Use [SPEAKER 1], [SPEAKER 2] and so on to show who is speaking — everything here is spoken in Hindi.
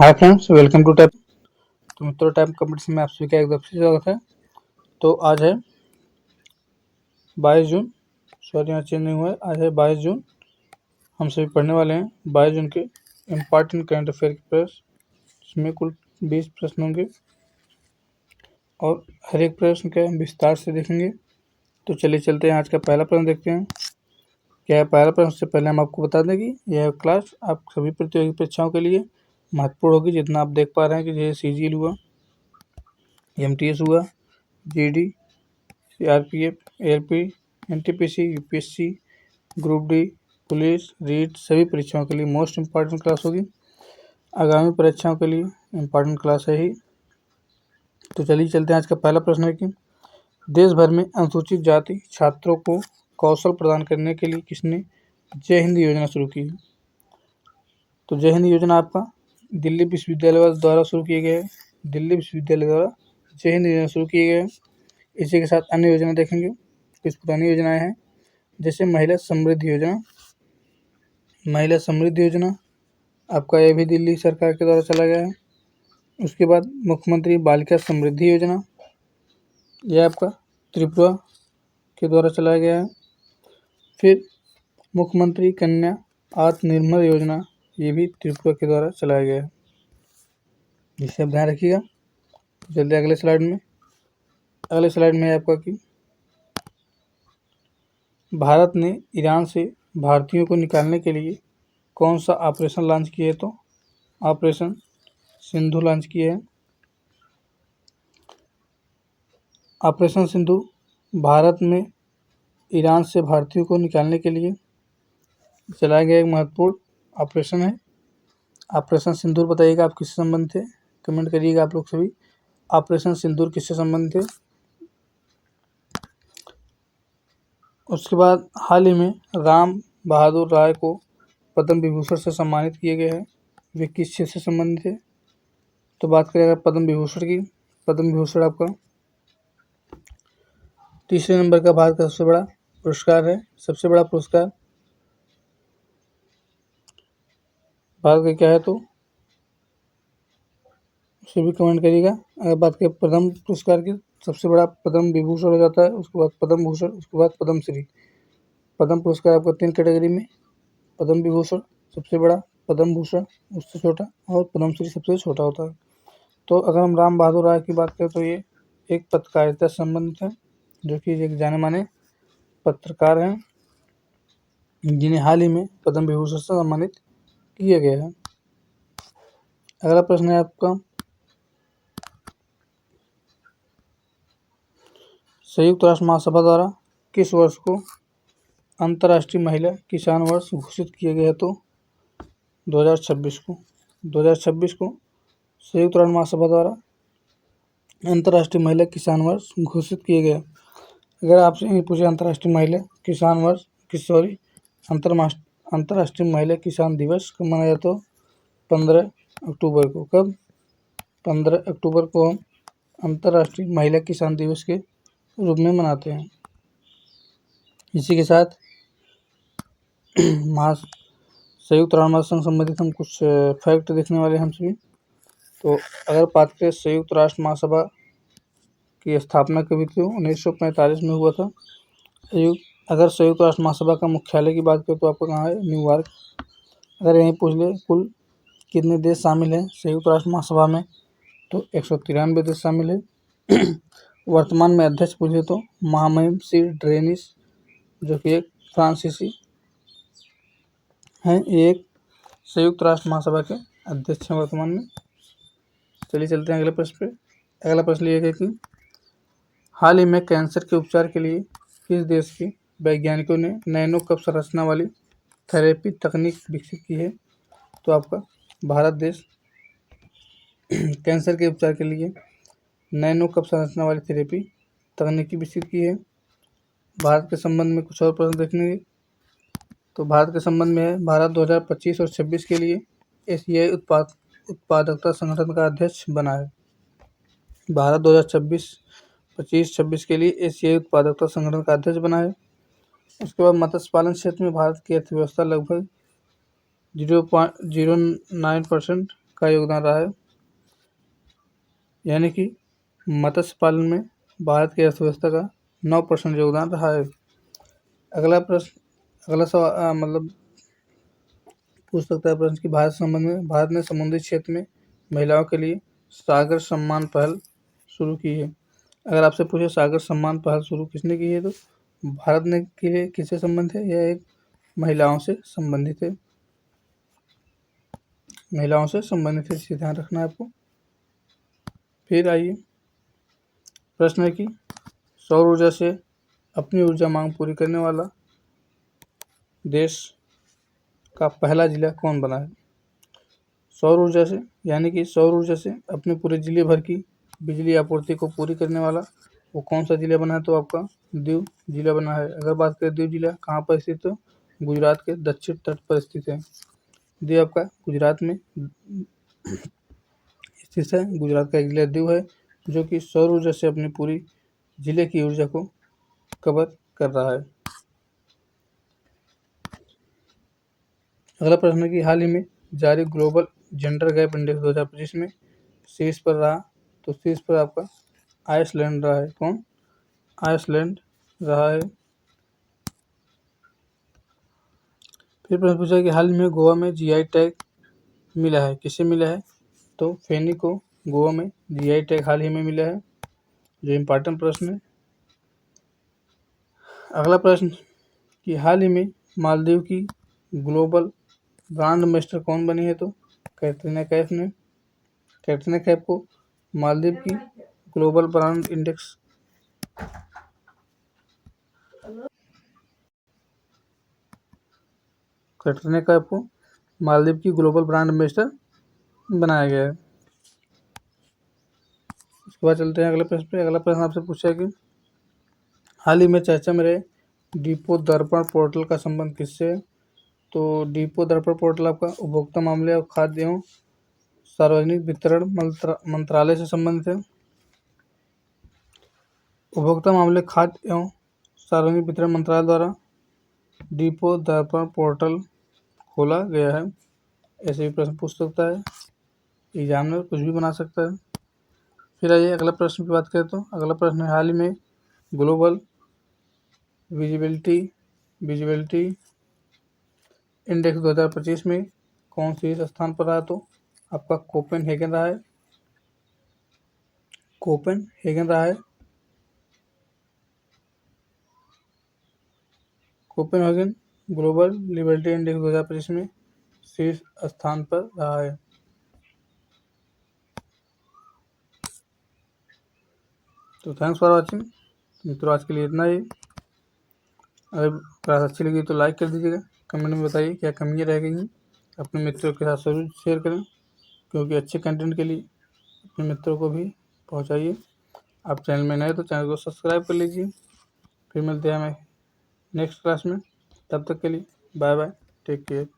[SPEAKER 1] Hi friends, welcome to type. तो मित्रों, टाइप कंपटीशन में आप सभी का एक दफे स्वागत है। तो आज है 22 जून। सॉरी, यहाँ चेंज नहीं हुआ है। आज है 22 जून। हम सभी पढ़ने वाले हैं 22 जून के इम्पॉर्टेंट करंट अफेयर के प्रश्न। इसमें कुल 20 प्रश्न होंगे और हर एक प्रश्न का विस्तार से देखेंगे। तो चलिए चलते हैं, आज का पहला प्रश्न देखते हैं। क्या है पहला प्रश्न? से पहले हम आपको बता दें कि यह क्लास आप सभी प्रतियोगी परीक्षाओं के लिए महत्वपूर्ण होगी। जितना आप देख पा रहे हैं कि जैसे CGL हुआ, MTS हुआ, GD, CRPF, ALP, NTPC, UPSC, group D, police, REET सभी परीक्षाओं के लिए मोस्ट इम्पॉर्टेंट क्लास होगी। आगामी परीक्षाओं के लिए इम्पॉर्टेंट क्लास है ही। तो चलिए चलते हैं। आज का पहला प्रश्न है कि देश भर में अनुसूचित जाति छात्रों को कौशल प्रदान करने के लिए किसने जय हिंद योजना शुरू की है? तो जय हिंद योजना आपका दिल्ली विश्वविद्यालय द्वारा शुरू किया गया है। दिल्ली विश्वविद्यालय द्वारा जय हिंद योजना शुरू किए गए हैं। इसी के साथ अन्य योजना देखेंगे। कुछ पुरानी योजनाएं हैं, जैसे महिला समृद्धि योजना। महिला समृद्धि योजना आपका यह भी दिल्ली सरकार के द्वारा चला गया है। उसके बाद मुख्यमंत्री बालिका समृद्धि योजना, यह आपका त्रिपुरा के द्वारा चलाया गया है। फिर मुख्यमंत्री कन्या आत्मनिर्भर योजना, ये भी त्रिपुरा के द्वारा चलाया गया है। जिसे आप ध्यान रखिएगा। चलते अगले स्लाइड में। अगले स्लाइड में है आपका कि भारत ने ईरान से भारतीयों को निकालने के लिए कौन सा ऑपरेशन लॉन्च किया है? तो ऑपरेशन सिंधु लॉन्च किया है। ऑपरेशन सिंधु भारत में ईरान से भारतीयों को निकालने के लिए चलाया गया एक महत्वपूर्ण ऑपरेशन है। ऑपरेशन सिंदूर बताइएगा आप किससे संबंधित थे, कमेंट करिएगा आप लोग सभी। ऑपरेशन सिंदूर किससे संबंधित है? उसके बाद हाल ही में राम बहादुर राय को पद्म विभूषण से सम्मानित किया गया है। वे किस चीज़ से संबंधित है? तो बात करेगा पद्म विभूषण की। पद्म विभूषण आपका तीसरे नंबर का भारत का सबसे बड़ा पुरस्कार है। सबसे बड़ा पुरस्कार भारत का क्या है? तो उसे भी कमेंट करिएगा। अगर बात करें पद्म पुरस्कार की, सबसे बड़ा पद्म विभूषण हो जाता है, उसके बाद पद्म भूषण, उसके बाद पद्म श्री। पद्म पुरस्कार आपका 3 कैटेगरी में, पद्म विभूषण सबसे बड़ा, पद्म भूषण उससे छोटा और पद्म श्री सबसे छोटा होता है। तो अगर हम राम बहादुर राय की बात करें तो ये एक पत्रकारिता से संबंधित है, जो कि एक जाने माने पत्रकार हैं, जिन्हें हाल ही में पद्म विभूषण से सम्मानित किया गया है। अगला प्रश्न है आपका, संयुक्त राष्ट्र महासभा द्वारा किस वर्ष को अंतर्राष्ट्रीय महिला किसान वर्ष घोषित किया गया? तो 2026 को। 2026 को संयुक्त राष्ट्र महासभा द्वारा अंतर्राष्ट्रीय महिला किसान वर्ष घोषित किया गया। अगर आपसे ये पूछे अंतर्राष्ट्रीय महिला किसान वर्ष अंतर्राष्ट्रीय महिला किसान दिवस कब मनाया? तो 15 अक्टूबर को। कब? 15 अक्टूबर को हम अंतर्राष्ट्रीय महिला किसान दिवस के रूप में मनाते हैं। इसी के साथ संयुक्त राष्ट्र महासभा से संबंधित हम कुछ फैक्ट देखने वाले हैं हम सभी। तो अगर बात करें संयुक्त राष्ट्र महासभा की स्थापना कभी थी? 1945 में हुआ था। अगर संयुक्त राष्ट्र महासभा का मुख्यालय की बात करें तो आपका कहाँ है? न्यूयॉर्क। अगर यहीं पूछ ले कुल कितने देश शामिल हैं संयुक्त राष्ट्र महासभा में, तो 193 देश शामिल है। वर्तमान में अध्यक्ष पूछे तो महामहिम सी ड्रेनिस, जो कि एक फ्रांसीसी हैं, एक संयुक्त राष्ट्र महासभा के अध्यक्ष हैं वर्तमान में। चलिए चलते हैं अगले प्रश्न पे। अगला प्रश्न ये है कि हाल ही में कैंसर के उपचार के लिए किस देश के वैज्ञानिकों ने नैनो कप संरचना वाली थेरेपी तकनीक विकसित की है? तो आपका भारत देश कैंसर के उपचार के लिए नैनो कप संरचना वाली थेरेपी तकनीकी विकसित की है। भारत के संबंध में कुछ और प्रश्न देखेंगे। तो भारत के संबंध में है, भारत 2025 और 26 के लिए एशियाई उत्पादकता संगठन का अध्यक्ष बना है। भारत 2025-26 के लिए एशियाई उत्पादकता संगठन का अध्यक्ष बना है। उसके बाद मत्स्य पालन क्षेत्र में भारत की अर्थव्यवस्था लगभग 0.09% का योगदान रहा है, यानी कि मत्स्य पालन में भारत की अर्थव्यवस्था का 9% योगदान रहा है। अगला प्रश्न, अगला सवाल मतलब पूछ सकता है प्रश्न कि भारत ने समुद्री क्षेत्र में महिलाओं के लिए सागर सम्मान पहल शुरू की है। अगर आपसे पूछे सागर सम्मान पहल शुरू किसने की है, तो भारत ने के लिए किससे संबंधित है, यह एक महिलाओं से संबंधित है, महिलाओं से संबंधित है, इसे ध्यान रखना है आपको। फिर आइए प्रश्न है कि सौर ऊर्जा से अपनी ऊर्जा मांग पूरी करने वाला देश का पहला जिला कौन बना है। सौर ऊर्जा से, यानी कि सौर ऊर्जा से अपने पूरे जिले भर की बिजली आपूर्ति को पूरी करने वाला वो कौन सा जिला बना है, तो आपका दीव जिला बना है। अगर बात करें दीव जिला कहाँ पर स्थित, तो गुजरात के दक्षिण तट पर स्थित है। दीव आपका गुजरात में स्थित है। गुजरात का एक जिला दीव है जो कि सौर ऊर्जा से अपनी पूरी जिले की ऊर्जा को कवर कर रहा है। अगला प्रश्न है कि हाल ही में जारी ग्लोबल जेंडर गैप इंडेक्स 2025 में शीर्ष पर रहा, तो शीर्ष पर आपका आइसलैंड रहा है। कौन? आइसलैंड रहा है। फिर प्रश्न पूछा है कि हाल में गोवा में जीआई टैग मिला है, किसे मिला है, तो फेनी को गोवा में जीआई टैग हाल ही में मिला है, जो इम्पोर्टेंट प्रश्न है। अगला प्रश्न कि हाल ही में मालदीव की ग्लोबल ब्रांड एम्बेसडर कौन बनी है, तो कैटरीना कैफ ने। कैटरीना कैफ को मालदीव की global brand index Katrina Kaif को मालदीव की ग्लोबल ब्रांड एम्बेसडर बनाया गया है। उसके बाद चलते हैं अगले प्रश्न पे। अगला प्रश्न आपसे पूछा है कि हाल ही में चर्चा में रहे डिपो दर्पण पोर्टल का संबंध किससे है, तो डिपो दर्पण पोर्टल आपका उपभोक्ता मामले और खाद्य एवं सार्वजनिक वितरण मंत्रालय से संबंधित है। उपभोक्ता मामले, खाद्य एवं सार्वजनिक वितरण मंत्रालय द्वारा डिपो दर्पण पोर्टल खोला गया है। ऐसे भी प्रश्न पूछ सकता है, एग्जाम में कुछ भी बना सकता है। फिर आइए अगला प्रश्न की बात करें, तो अगला प्रश्न है हाल ही में ग्लोबल विजिबिलिटी इंडेक्स 2025 में कौन सी स्थान पर रहा, तो आपका कोपेनहेगन रहा है। कोपेनहेगन रहा है। कोपेनहेगन ग्लोबल लिबर्टी इंडेक्स 2025 में शीर्ष स्थान पर रहा है। तो थैंक्स फॉर वॉचिंग मित्रों, आज के लिए इतना ही। अगर क्लास अच्छी लगी तो लाइक कर दीजिएगा, कमेंट में बताइए क्या कमियाँ रह गई हैं, अपने मित्रों के साथ जरूर शेयर करें, क्योंकि अच्छे कंटेंट के लिए अपने मित्रों को भी पहुंचाइए। आप चैनल में नए तो चैनल को सब्सक्राइब कर लीजिए। फिर मिलते हैं हमें नेक्स्ट क्लास में, तब तक के लिए बाय बाय, टेक केयर।